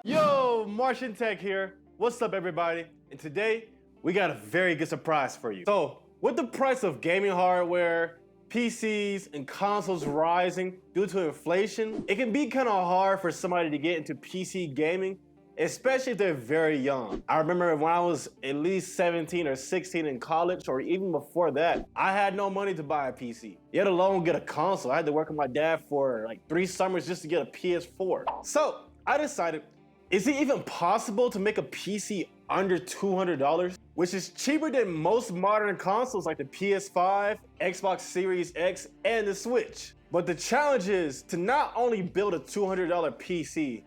Yo, Martian Tech here. What's up, everybody? And today, we got a very good surprise for you. So, with the price of gaming hardware, PCs, and consoles rising due to inflation, it can be kind of hard for somebody to get into PC gaming, especially if they're very young. I remember when I was at least 17 or 16 in college, or even before that, I had no money to buy a PC, yet alone get a console. I had to work with my dad for like 3 summers just to get a PS4. So, I decided, is it even possible to make a PC under $200? Which is cheaper than most modern consoles like the PS5, Xbox Series X, and the Switch. But the challenge is to not only build a $200 PC,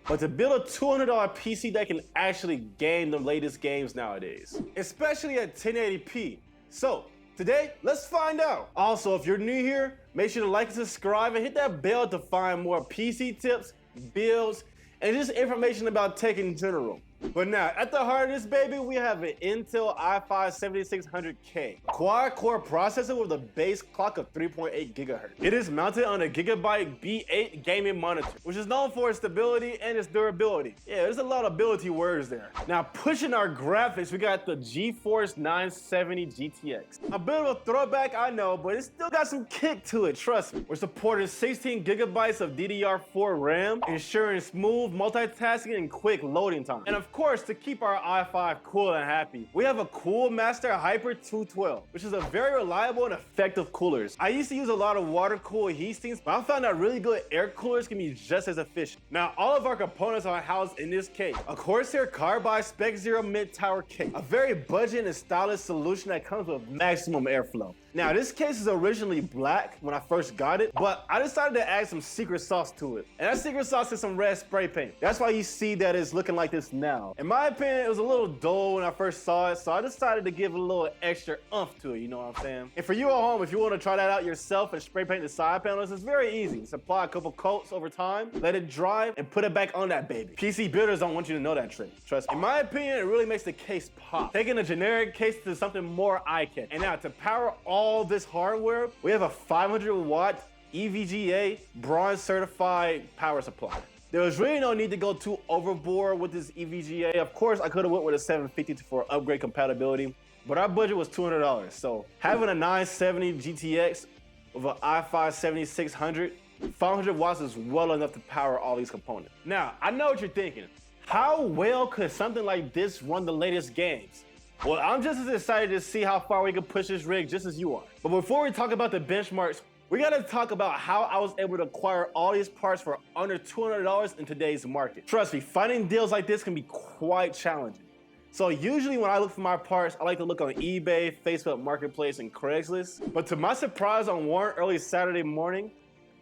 but to build a $200 PC that can actually game the latest games nowadays, especially at 1080p. So today, let's find out. Also, if you're new here, make sure to like and subscribe and hit that bell to find more PC tips, builds, and just information about tech in general. But now, at the heart of this baby, we have an Intel i5-7600K, quad-core processor with a base clock of 3.8 GHz. It is mounted on a Gigabyte B8 Gaming monitor, which is known for its stability and its durability. Yeah, there's a lot of ability words there. Now, pushing our graphics, we got the GeForce 970 GTX. A bit of a throwback, I know, but it's still got some kick to it, trust me. We're supporting 16 gigabytes of DDR4 RAM, ensuring smooth multitasking and quick loading time. And of course, to keep our i5 cool and happy, we have a CoolerMaster Hyper 212, which is a very reliable and effective coolers. I used to use a lot of water-cooled heat sinks, but I found that really good air coolers can be just as efficient. Now, all of our components are housed in this case, a Corsair Carbide Spec Zero mid-tower case, a very budget and stylish solution that comes with maximum airflow. Now, this case is originally black when I first got it, but I decided to add some secret sauce to it. And that secret sauce is some red spray paint. That's why you see that it's looking like this now. In my opinion, it was a little dull when I first saw it, so I decided to give it a little extra oomph to it, you know what I'm saying? And for you at home, if you want to try that out yourself and spray paint the side panels, it's very easy. Just apply a couple coats over time, let it dry, and put it back on that baby. PC builders don't want you to know that trick, trust me. In my opinion, it really makes the case pop, taking a generic case to something more eye-catching. And now, to power all this hardware, we have a 500-watt EVGA bronze certified power supply. There was really no need to go too overboard with this EVGA. Of course, I could have went with a 750 for upgrade compatibility, but our budget was $200. So having a 970 GTX with an i5-7600, 500 watts is well enough to power all these components. Now, I know what you're thinking. How well could something like this run the latest games? Well, I'm just as excited to see how far we can push this rig just as you are. But before we talk about the benchmarks, we gotta talk about how I was able to acquire all these parts for under $200 in today's market. Trust me, finding deals like this can be quite challenging. So usually when I look for my parts, I like to look on eBay, Facebook Marketplace, and Craigslist. But to my surprise, on one early Saturday morning,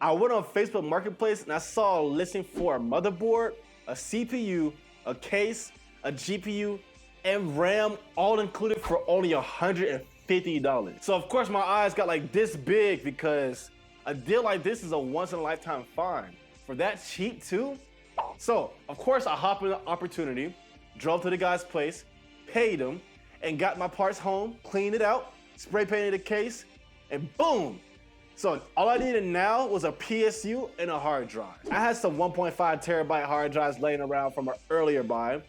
I went on Facebook Marketplace and I saw a listing for a motherboard, a CPU, a case, a GPU, and RAM, all included for only $150. So of course my eyes got like this big because a deal like this is a once in a lifetime find. For that cheap too? So of course I hopped in the opportunity, drove to the guy's place, paid him, and got my parts home, cleaned it out, spray painted the case, and boom! So all I needed now was a PSU and a hard drive. I had some 1.5 terabyte hard drives laying around from an earlier buy,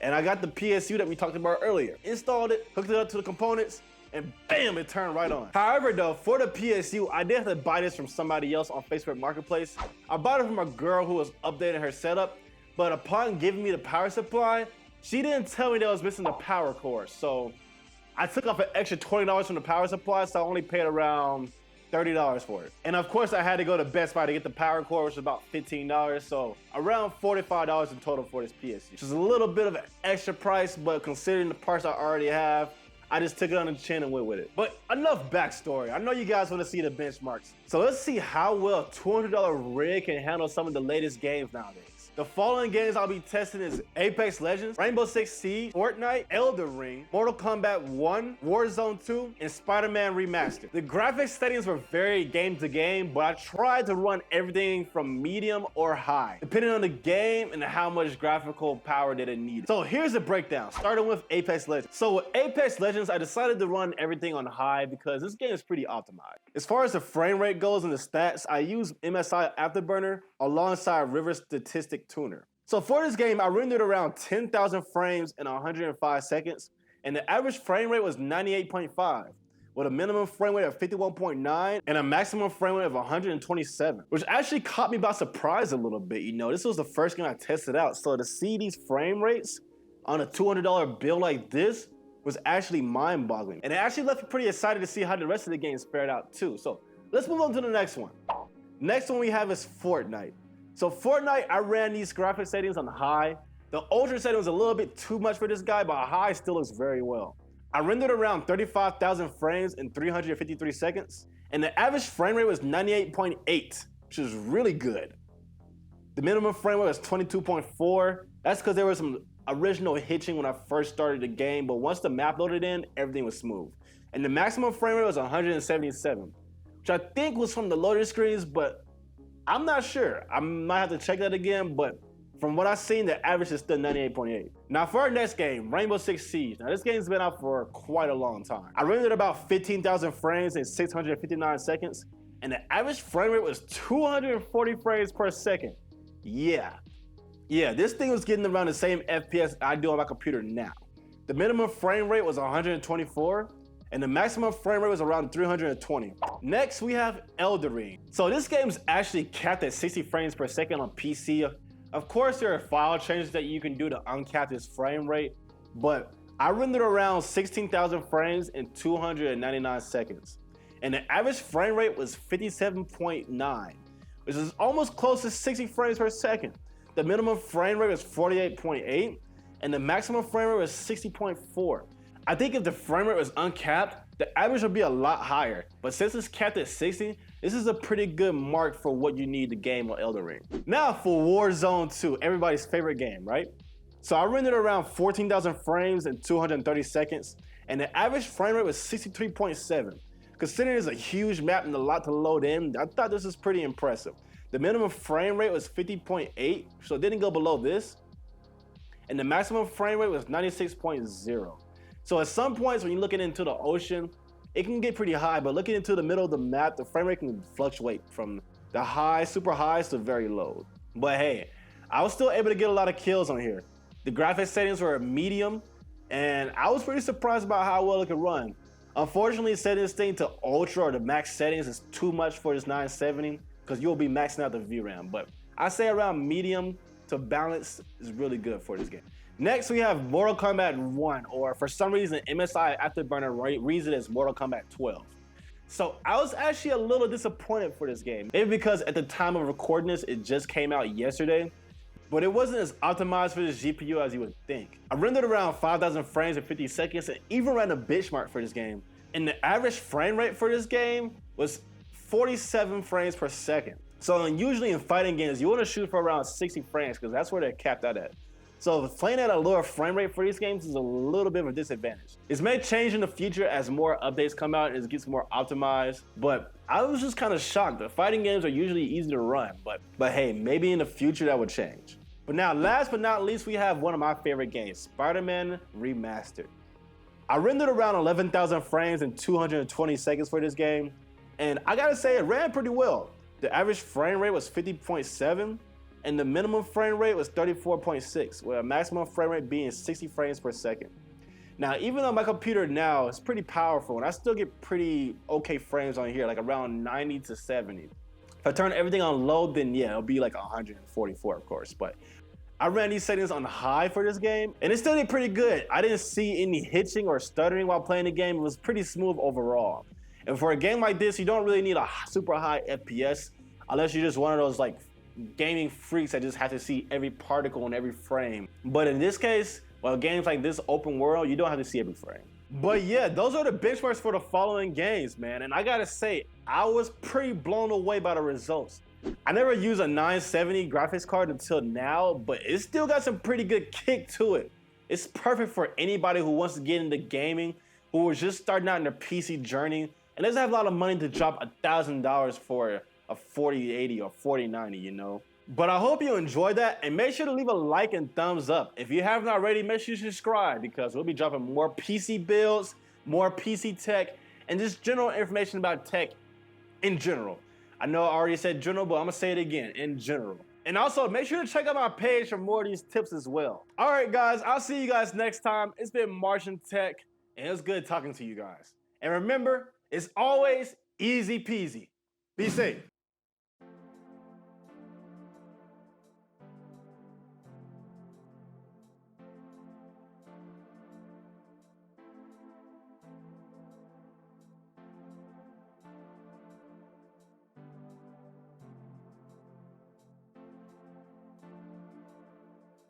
and I got the PSU that we talked about earlier. Installed it, hooked it up to the components, and bam, it turned right on. However though, for the PSU, I did have to buy this from somebody else on Facebook Marketplace. I bought it from a girl who was updating her setup, but upon giving me the power supply, she didn't tell me that I was missing the power cord. So I took off an extra $20 from the power supply, so I only paid around $30 for it. And of course I had to go to Best Buy to get the power cord, which was about $15, so around $45 in total for this PSU, which is a little bit of an extra price, but considering the parts I already have, I just took it on the chin and went with it. But enough backstory. I know you guys want to see the benchmarks. So let's see how well a $200 rig can handle some of the latest games nowadays. The following games I'll be testing is Apex Legends, Rainbow Six Siege, Fortnite, Elden Ring, Mortal Kombat 1, Warzone 2, and Spider-Man Remastered. The graphics settings were very game to game, but I tried to run everything from medium or high, depending on the game and how much graphical power that it needed. So here's a breakdown, starting with Apex Legends. So with Apex Legends, I decided to run everything on high because this game is pretty optimized. As far as the frame rate goes and the stats, I use MSI Afterburner alongside River Statistic Tuner. So for this game, I rendered around 10,000 frames in 105 seconds, and the average frame rate was 98.5, with a minimum frame rate of 51.9 and a maximum frame rate of 127, which actually caught me by surprise a little bit. You know, this was the first game I tested out, so to see these frame rates on a $200 bill like this was actually mind-boggling. And it actually left me pretty excited to see how the rest of the games fared out too. So let's move on to the next one. Next one we have is Fortnite. So Fortnite, I ran these graphic settings on high. The ultra setting was a little bit too much for this guy, but high still looks very well. I rendered around 35,000 frames in 353 seconds, and the average frame rate was 98.8, which is really good. The minimum frame rate was 22.4. That's because there was some original hitching when I first started the game, but once the map loaded in, everything was smooth. And the maximum frame rate was 177, which I think was from the loading screens, but I'm not sure. I might have to check that again, but from what I've seen, the average is still 98.8. Now for our next game, Rainbow Six Siege. Now this game's been out for quite a long time. I rendered about 15,000 frames in 659 seconds, and the average frame rate was 240 frames per second. Yeah, this thing was getting around the same FPS I do on my computer now. The minimum frame rate was 124, and the maximum frame rate was around 320. Next, we have Elden Ring. So this game's actually capped at 60 frames per second on PC. Of course, there are file changes that you can do to uncap this frame rate, but I rendered around 16,000 frames in 299 seconds. And the average frame rate was 57.9, which is almost close to 60 frames per second. The minimum frame rate was 48.8, and the maximum frame rate was 60.4. I think if the frame rate was uncapped, the average would be a lot higher. But since it's capped at 60, this is a pretty good mark for what you need to game on Elden Ring. Now for Warzone 2, everybody's favorite game, right? So I rendered around 14,000 frames in 230 seconds, and the average frame rate was 63.7. Considering it's a huge map and a lot to load in, I thought this was pretty impressive. The minimum frame rate was 50.8, so it didn't go below this. And the maximum frame rate was 96.0. So at some points when you're looking into the ocean, it can get pretty high, but looking into the middle of the map, the frame rate can fluctuate from the high, super highs to very low. But hey, I was still able to get a lot of kills on here. The graphics settings were medium, and I was pretty surprised about how well it could run. Unfortunately, setting this thing to ultra or the max settings is too much for this 970, because you'll be maxing out the VRAM. But I say around medium to balance is really good for this game. Next, we have Mortal Kombat 1, or for some reason, MSI Afterburner reads it as Mortal Kombat 12. So I was actually a little disappointed for this game. Maybe because at the time of recording this, it just came out yesterday, but it wasn't as optimized for this GPU as you would think. I rendered around 5,000 frames in 50 seconds and even ran a benchmark for this game. And the average frame rate for this game was 47 frames per second. So usually in fighting games, you want to shoot for around 60 frames because that's where they're capped out at. So playing at a lower frame rate for these games is a little bit of a disadvantage. It's may change in the future as more updates come out and it gets more optimized, but I was just kind of shocked. The fighting games are usually easy to run, but hey, maybe in the future that would change. But now, last but not least, we have one of my favorite games, Spider-Man Remastered. I rendered around 11,000 frames in 220 seconds for this game, and I gotta say, it ran pretty well. The average frame rate was 50.7, and the minimum frame rate was 34.6, with a maximum frame rate being 60 frames per second. Now, even though my computer now is pretty powerful, and I still get pretty okay frames on here, like around 90 to 70. If I turn everything on low, then yeah, it'll be like 144, of course, but I ran these settings on high for this game, and it still did pretty good. I didn't see any hitching or stuttering while playing the game. It was pretty smooth overall. And for a game like this, you don't really need a super high FPS, unless you're just one of those like gaming freaks that just have to see every particle in every frame. But in this case, well, games like this open world, you don't have to see every frame. But yeah, those are the benchmarks for the following games, man. And I gotta say, I was pretty blown away by the results. I never used a 970 graphics card until now, but it still got some pretty good kick to it. It's perfect for anybody who wants to get into gaming, who was just starting out in their PC journey, and doesn't have a lot of money to drop $1,000 for a 4080 or 4090, you know. But I hope you enjoyed that, and make sure to leave a like and thumbs up. If you haven't already, make sure you subscribe, because we'll be dropping more PC builds, more PC tech, and just general information about tech in general. I know I already said general, but I'm gonna say it again, in general. And also, make sure to check out my page for more of these tips as well. All right, guys, I'll see you guys next time. It's been Martian Tech, and it was good talking to you guys. And remember, it's always easy peasy. Be safe.